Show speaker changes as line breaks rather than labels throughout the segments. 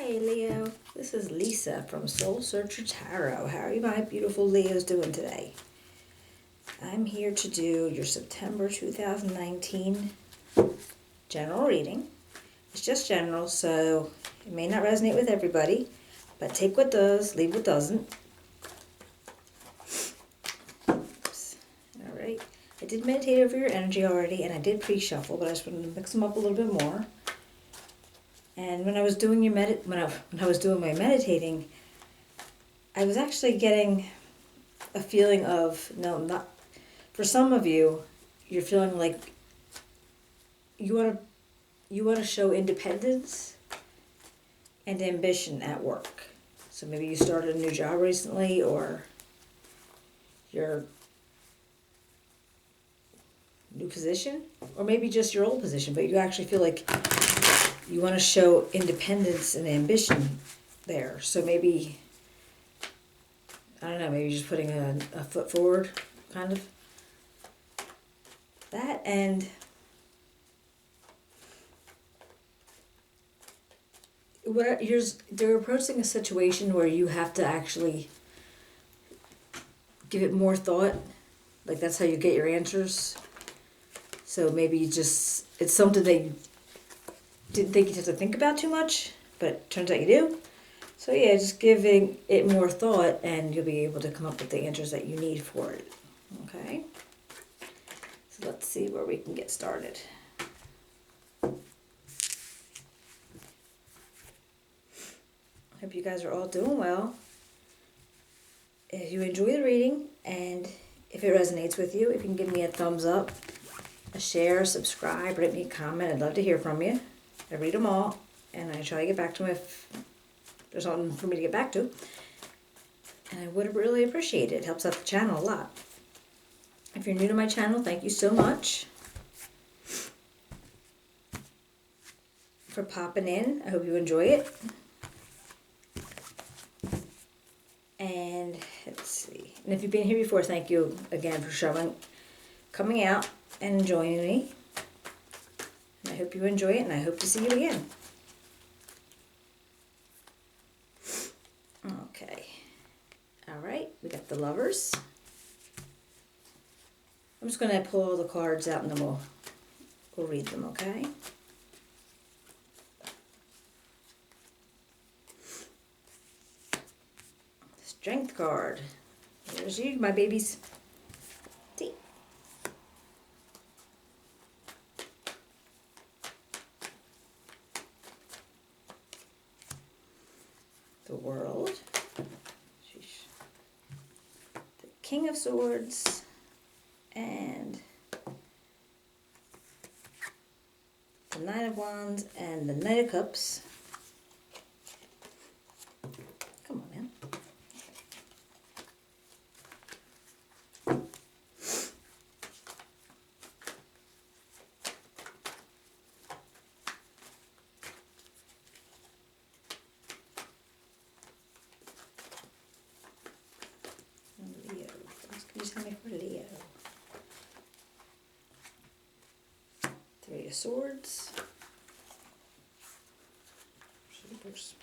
Hi Leo, this is Lisa from Soul Searcher Tarot. How are you my beautiful Leos doing today? I'm here to do your September 2019 general reading. It's just general, so it may not resonate with everybody, but take what does, leave what doesn't. Oops. All right. I did meditate over your energy already, and I did pre-shuffle, but I just wanted to mix them up a little bit more. And when I was doing when I was doing my meditating, I was actually getting a feeling of not for some of you, you're feeling like you want to show independence and ambition at work. So maybe you started a new job recently, or your new position, or maybe just your old position, but you actually feel like you want to show independence and ambition there. So maybe, I don't know, maybe just putting a foot forward, kind of. That, and they're approaching a situation where you have to actually give it more thought. Like, that's how you get your answers. So maybe it's something that you didn't think you had to think about too much, but turns out you do. So yeah, just giving it more thought and you'll be able to come up with the answers that you need for it. Okay? So let's see where we can get started. Hope you guys are all doing well. If you enjoy the reading and if it resonates with you, if you can give me a thumbs up, a share, subscribe, write me a comment. I'd love to hear from you. I read them all, and I try to get back to them if there's something for me to get back to. And I would really appreciate it. It helps out the channel a lot. If you're new to my channel, thank you so much for popping in. I hope you enjoy it. And let's see. And if you've been here before, thank you again for coming out and joining me. And I hope you enjoy it, and I hope to see you again. Okay. All right. We got the Lovers. I'm just going to pull all the cards out, and then we'll read them, okay? Strength card. There's you, my babies. See? The World. Sheesh. The King of Swords. And the Knight of Wands and the Knight of Cups. Come on, man. Leo. What can you tell me for Leo? Three of Swords. Supers.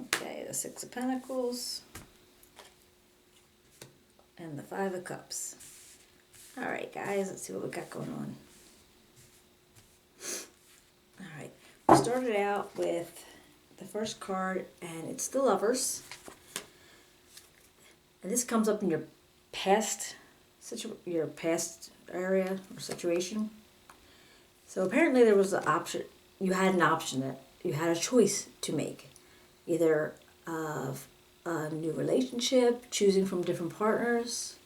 Okay, the Six of Pentacles. And the Five of Cups. Alright guys, let's see what we got going on. Alright, we started out with the first card, and it's the Lovers. And this comes up in your past area or situation. So apparently there was an option, you had a choice to make. Either of a new relationship, choosing from different partners,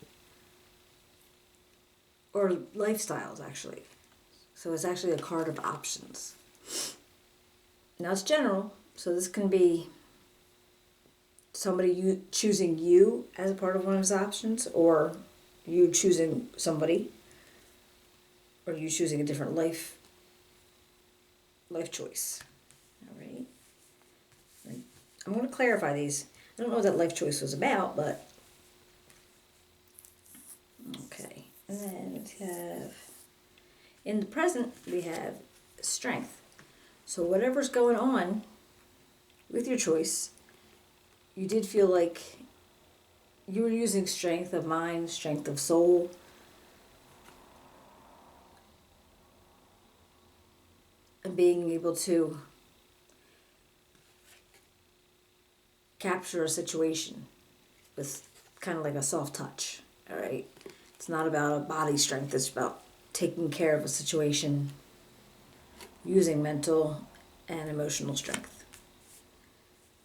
or lifestyles actually. So it's actually a card of options. Now it's general, so this can be somebody choosing you as a part of one of his options, or you choosing somebody, or you choosing a different life choice. All right. And I'm going to clarify these. I don't know what that life choice was about, but okay. And then we have In the present, we have strength. So whatever's going on with your choice, you did feel like you were using strength of mind, strength of soul, and being able to capture a situation with kind of like a soft touch. All right, it's not about a body strength, it's about taking care of a situation using mental and emotional strength.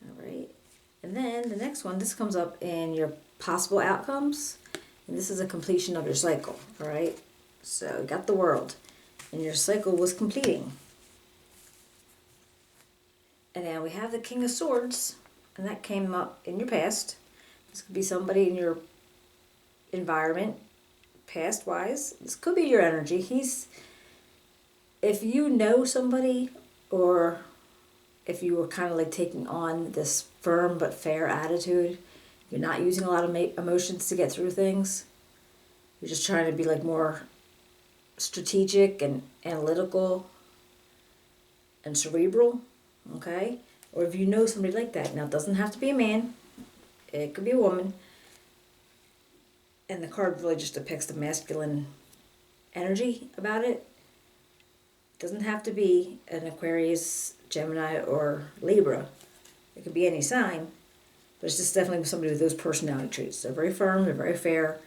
All right, and then the next one, this comes up in your possible outcomes, and this is a completion of your cycle. All right, so you got the world and your cycle was completing. And now we have the King of Swords, and that came up in your past. This could be somebody in your environment, past-wise. This could be your energy. If you know somebody, or if you were kind of like taking on this firm but fair attitude, you're not using a lot of emotions to get through things. You're just trying to be like more strategic and analytical and cerebral. Okay? Or if you know somebody like that. Now, it doesn't have to be a man. It could be a woman. And the card really just depicts the masculine energy about it. It doesn't have to be an Aquarius, Gemini, or Libra. It could be any sign. But it's just definitely somebody with those personality traits. They're very firm. They're very fair.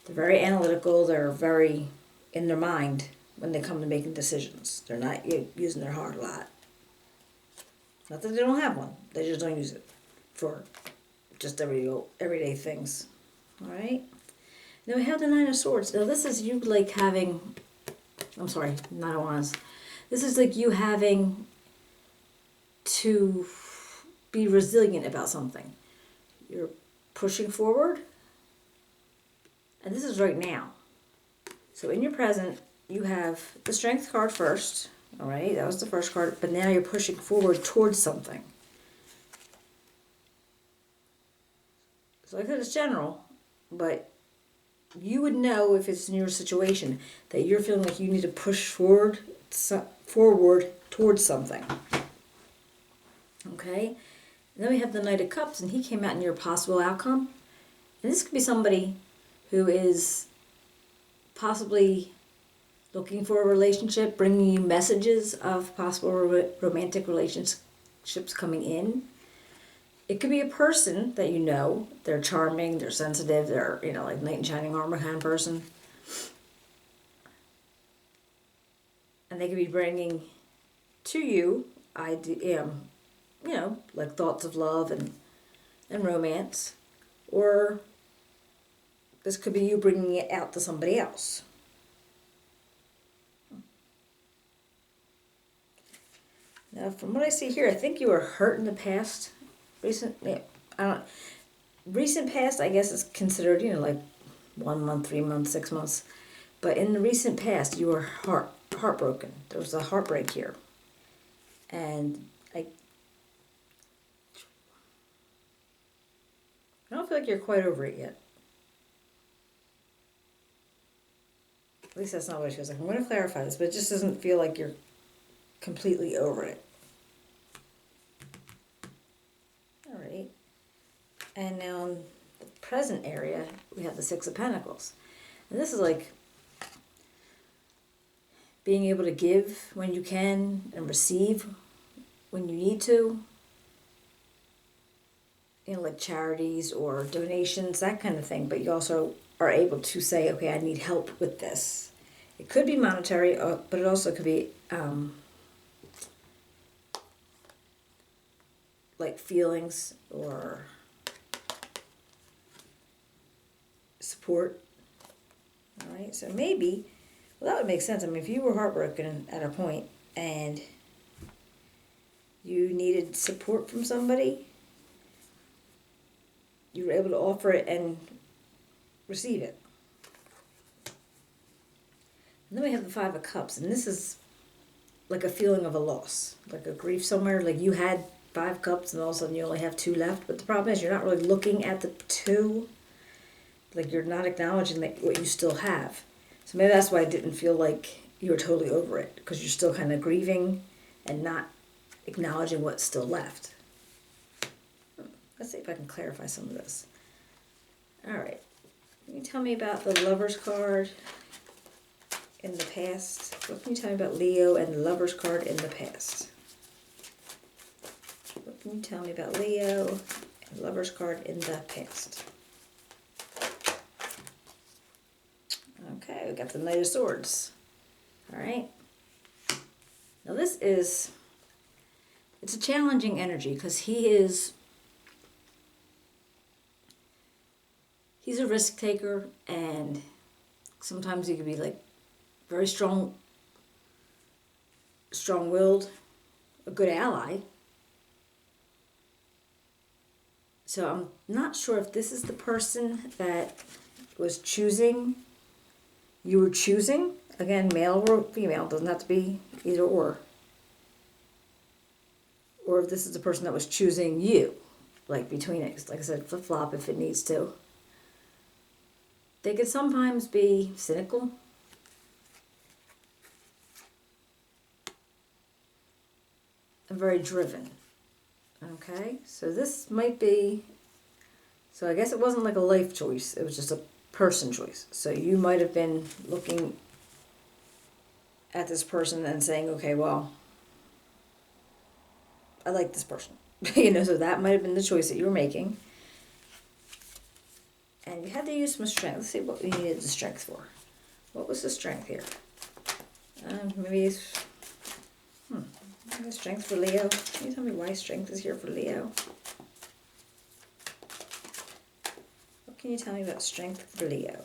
They're very analytical. They're very in their mind when they come to making decisions. They're not using their heart a lot. Not that they don't have one. They just don't use it for just everyday things. All right? Now we have the Nine of Swords. Now this is you like having... I'm sorry, Nine of Wands. This is like you having to be resilient about something. You're pushing forward. And this is right now. So in your present, you have the Strength card first. All right, that was the first card, but now you're pushing forward towards something. So like I said, it's general, but you would know if it's in your situation that you're feeling like you need to push forward towards something. Okay, and then we have the Knight of Cups, and he came out in your possible outcome. And this could be somebody who is possibly looking for a relationship, bringing you messages of possible romantic relationships coming in. It could be a person that you know. They're charming, they're sensitive, they're, like knight in shining armor kind of person. And they could be bringing to you, like thoughts of love and romance. Or this could be you bringing it out to somebody else. Now, from what I see here, I think you were hurt in the past. Recent past, I guess, is considered, like 1 month, 3 months, 6 months. But in the recent past, you were heartbroken. There was a heartbreak here. And I don't feel like you're quite over it yet. At least that's not what it feels like. I'm going to clarify this, but it just doesn't feel like you're completely over it. All right. And now in the present area, we have the Six of Pentacles. And this is like being able to give when you can and receive when you need to. Like charities or donations, that kind of thing. But you also are able to say, okay, I need help with this. It could be monetary, but it also could be like feelings or support. All right, so maybe, well, that would make sense. I mean, if you were heartbroken at a point and you needed support from somebody, you were able to offer it and receive it. And then we have the Five of Cups, and this is like a feeling of a loss, like a grief somewhere. Like you had 5 cups and all of a sudden you only have 2 left. But the problem is you're not really looking at the 2. Like you're not acknowledging what you still have. So maybe that's why I didn't feel like you're totally over it because you're still kind of grieving and not acknowledging what's still left. Let's see if I can clarify some of this. All right. Can you tell me about the Lover's card in the past? What can you tell me about Leo and the Lover's card in the past? What can you tell me about Leo and the Lover's card in the past? Okay, we got the Knight of Swords. All right. Now this is, it's a challenging energy because he's a risk taker, and sometimes he could be like very strong-willed, a good ally. So I'm not sure if this is the person that was choosing, you were choosing, again, male or female, doesn't have to be either or if this is the person that was choosing you, like between it, like I said, flip-flop if it needs to. They could sometimes be cynical. And very driven. Okay, so this might be, so I guess it wasn't like a life choice, it was just a person choice. So you might have been looking at this person and saying, okay, well, I like this person. So that might have been the choice that you were making. And you had to use some strength. Let's see what we needed the strength for. What was the strength here? Maybe it's... strength for Leo. Can you tell me why strength is here for Leo? What can you tell me about strength for Leo?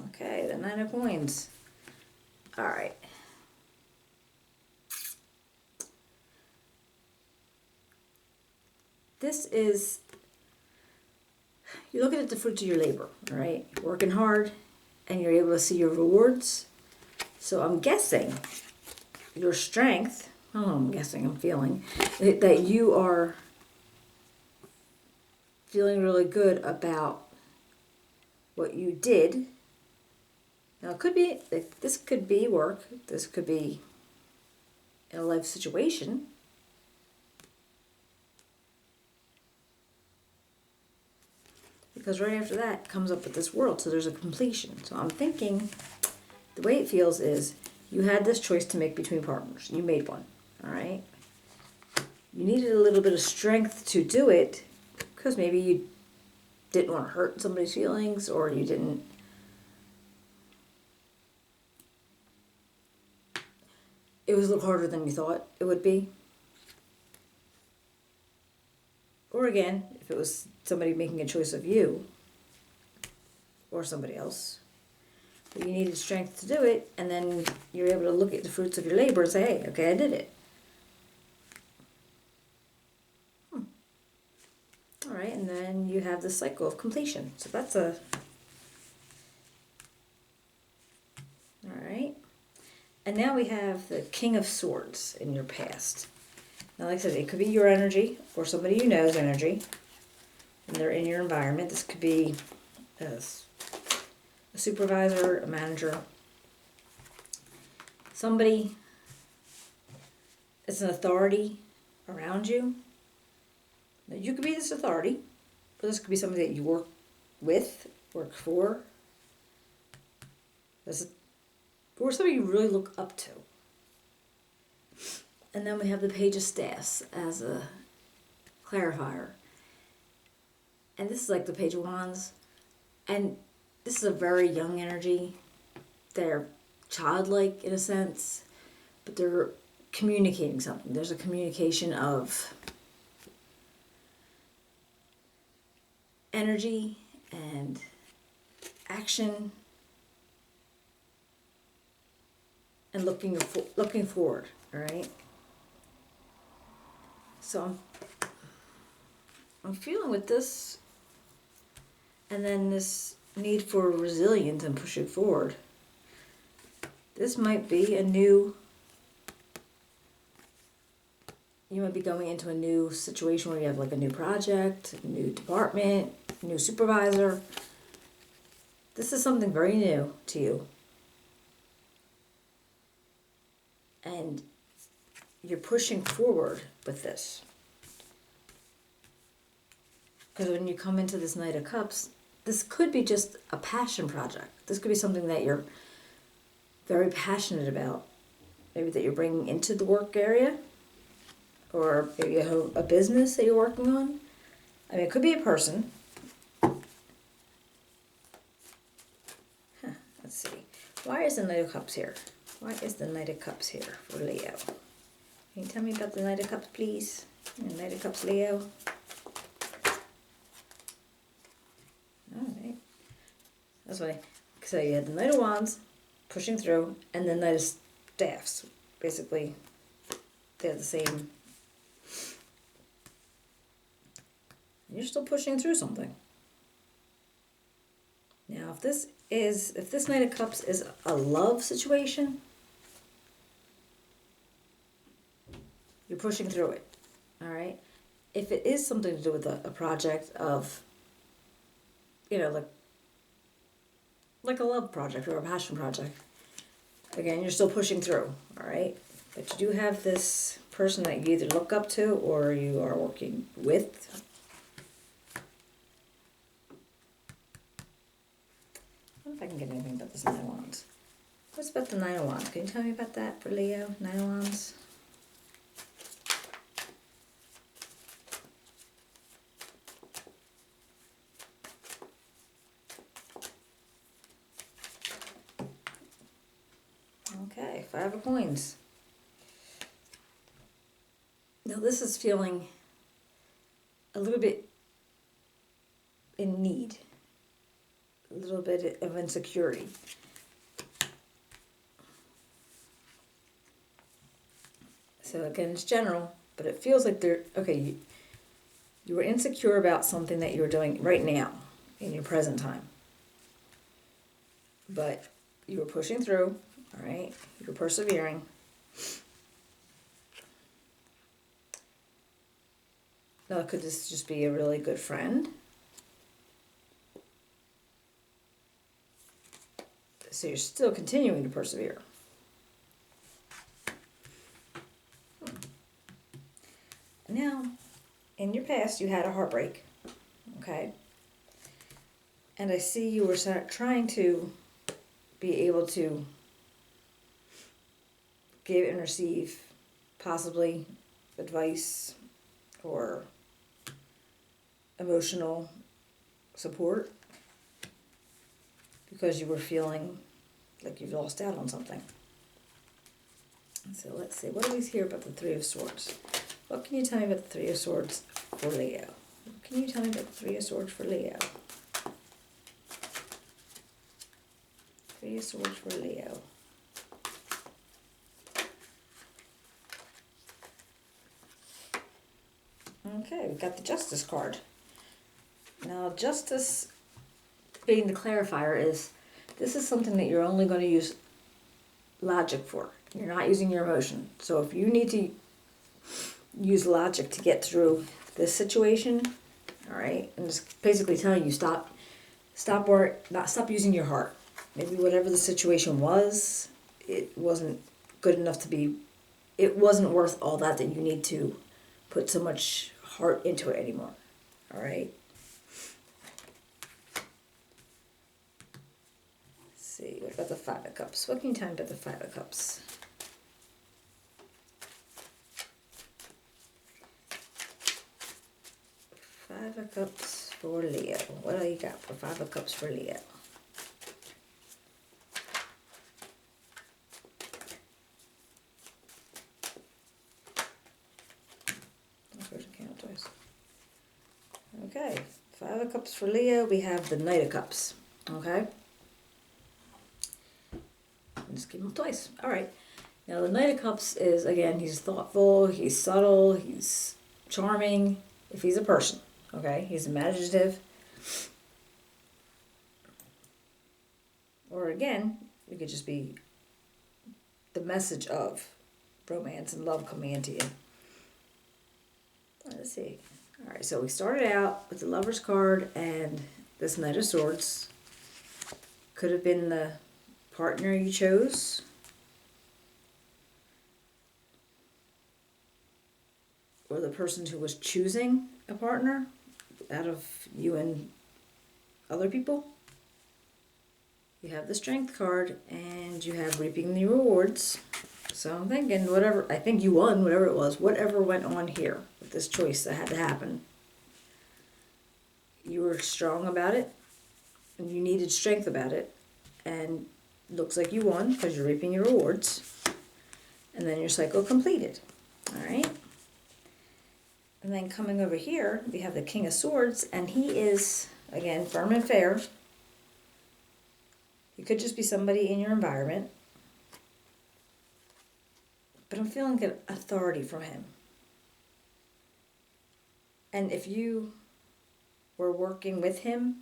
Okay, the Nine of Coins. All right. This is, you're looking at the fruits of your labor, all right? You're working hard and you're able to see your rewards. So I'm guessing your strength, I'm feeling, that you are feeling really good about what you did. Now it could be, this could be work, this could be in a life situation. Because right after that comes up with this world, so there's a completion. So I'm thinking, the way it feels is, you had this choice to make between partners. You made one, all right? You needed a little bit of strength to do it, because maybe you didn't want to hurt somebody's feelings, or you didn't... It was a little harder than you thought it would be. Or again, if it was somebody making a choice of you or somebody else, but you needed strength to do it, and then you're able to look at the fruits of your labor and say, hey, okay, I did it. All right, and then you have the cycle of completion. So that's a... All right. And now we have the King of Swords in your past. Now, like I said, it could be your energy or somebody you know's energy, and they're in your environment. This could be a supervisor, a manager, somebody that's an authority around you. Now, you could be this authority, but this could be somebody that you work with, work for, or somebody you really look up to. And then we have the Page of Staffs as a clarifier. And this is like the Page of Wands. And this is a very young energy. They're childlike in a sense, but they're communicating something. There's a communication of energy and action and looking forward, all right? So I'm feeling with this, and then this need for resilience and pushing forward. This might be a new, you might be going into a new situation where you have like a new project, a new department, a new supervisor. This is something very new to you. And you're pushing forward with this. Because when you come into this Knight of Cups, this could be just a passion project. This could be something that you're very passionate about. Maybe that you're bringing into the work area. Or maybe a business that you're working on. I mean, it could be a person. Let's see. Why is the Knight of Cups here? Why is the Knight of Cups here for Leo? Can you tell me about the Knight of Cups, please? The Knight of Cups, Leo. Alright. That's funny. So you had the Knight of Wands pushing through, and the Knight of Staffs. Basically, they're the same. You're still pushing through something. Now, if this Knight of Cups is a love situation, you're pushing through it. All right. If it is something to do with a project of, like a love project or a passion project, again, you're still pushing through. All right. But you do have this person that you either look up to or you are working with. I don't know if I can get anything about this Nine of Wands. What's about the Nine of Wands? Can you tell me about that for Leo? Nine of Wands. Okay, Five of Coins. Now this is feeling a little bit in need. A little bit of insecurity. So again, it's general, but it feels like you were insecure about something that you're doing right now in your present time. But you were pushing through, all right? You were persevering. Now, could this just be a really good friend? So you're still continuing to persevere. Now, in your past, you had a heartbreak, okay? And I see you were trying to be able to give and receive possibly advice or emotional support because you were feeling like you've lost out on something. So let's see, what do we hear about the Three of Swords? What can you tell me about the Three of Swords for Leo? What can you tell me about the Three of Swords for Leo? Three of Swords for Leo. Okay, we got the Justice card. Now, Justice being the clarifier is, this is something that you're only going to use logic for. You're not using your emotion. So if you need to use logic to get through this situation, all right, and just basically telling you stop using your heart. Maybe whatever the situation was, it wasn't good enough to be, it wasn't worth all that you need to put so much heart into it anymore. All right. Let's see, what about the Five of Cups? What can you tell me about the Five of Cups? Five of Cups for Leo. What do you got for Five of Cups for Leo? Okay, Five of Cups for Leo. We have the Knight of Cups. Okay. Just give him twice. All right. Now the Knight of Cups is, again, he's thoughtful, he's subtle, he's charming. If he's a person, okay, he's imaginative. Or again, it could just be the message of romance and love coming into you. see. All right, so we started out with the Lover's card and this Knight of Swords. Could have been the partner you chose. Or the person who was choosing a partner out of you and other people. You have the Strength card and you have Reaping the Rewards. So I'm thinking whatever, I think you won, whatever it was, whatever went on here with this choice that had to happen. You were strong about it and you needed strength about it. And looks like you won because you're reaping your rewards. And then your cycle completed. All right. And then coming over here, we have the King of Swords, and he is, again, firm and fair. He could just be somebody in your environment. But I'm feeling good authority from him. And if you were working with him,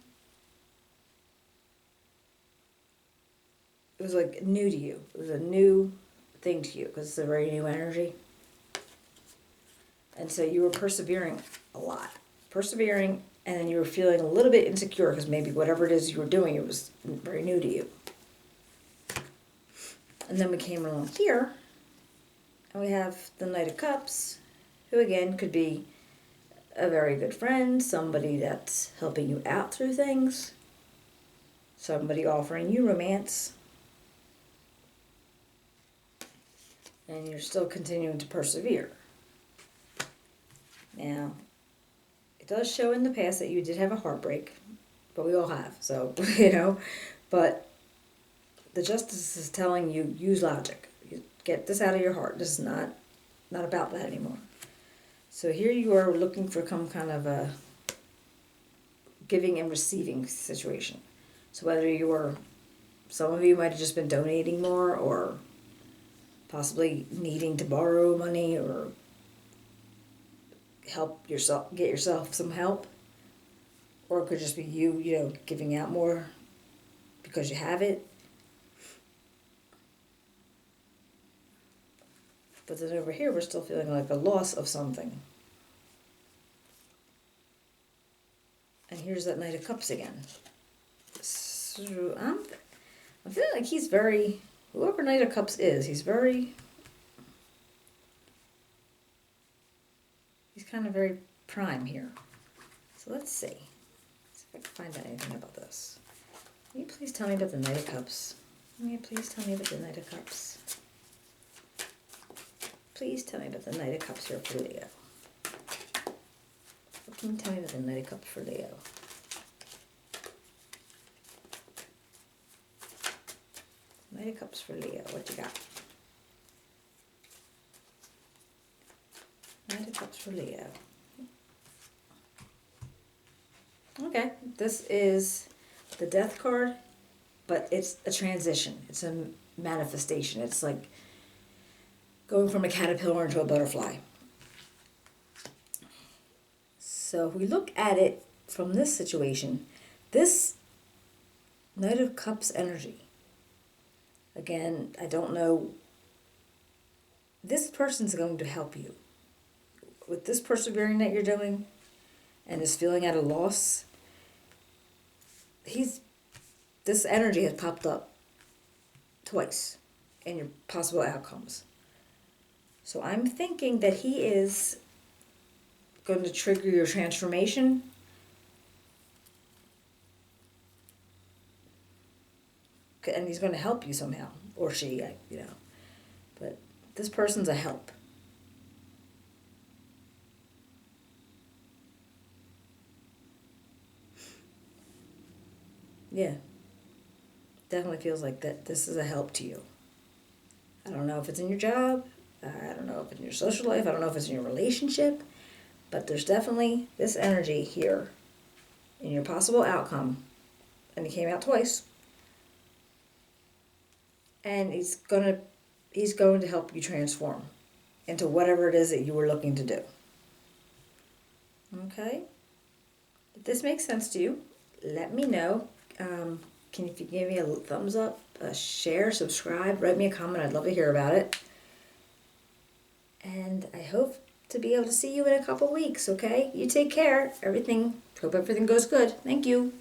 it was like new to you. It was a new thing to you because it's a very new energy. And so you were persevering a lot. Persevering, and then you were feeling a little bit insecure because maybe whatever it is you were doing, it was very new to you. And then we came along here, and we have the Knight of Cups, who again could be a very good friend, somebody that's helping you out through things, somebody offering you romance, and you're still continuing to persevere. Now, it does show in the past that you did have a heartbreak, but we all have, so, but the Justice is telling you, use logic. Get this out of your heart. This is not about that anymore. So here you are looking for some kind of a giving and receiving situation. So whether some of you might have just been donating more or possibly needing to borrow money or get yourself some help, or it could just be you giving out more because you have it. But then over here we're still feeling like a loss of something. And here's that Knight of Cups again. So I'm feeling like he's very, whoever Knight of Cups is, he's kind of very prime here. So let's see. See if I can find out anything about this. Can you please tell me about the Knight of Cups? Can you please tell me about the Knight of Cups? Please tell me about the Knight of Cups here for Leo. What can you tell me about the Knight of Cups for Leo? Knight of Cups for Leo. What you got? Knight of Cups for Leo. Okay, this is the Death card, but it's a transition. It's a manifestation. It's like going from a caterpillar into a butterfly. So if we look at it from this situation, this Knight of Cups energy, again, I don't know, this person's going to help you. With this persevering that you're doing and is feeling at a loss, this energy has popped up twice in your possible outcomes. So I'm thinking that he is going to trigger your transformation. And he's going to help you somehow, or she, But this person's a help. Yeah. Definitely feels like that this is a help to you. I don't know if it's in your job. I don't know if it's in your social life. I don't know if it's in your relationship. But there's definitely this energy here in your possible outcome. And he came out twice. And he's going to help you transform into whatever it is that you were looking to do. Okay? If this makes sense to you, let me know. If you give me a thumbs up, a share, subscribe, write me a comment. I'd love to hear about it. And I hope to be able to see you in a couple weeks, okay? You take care. Hope everything goes good. Thank you.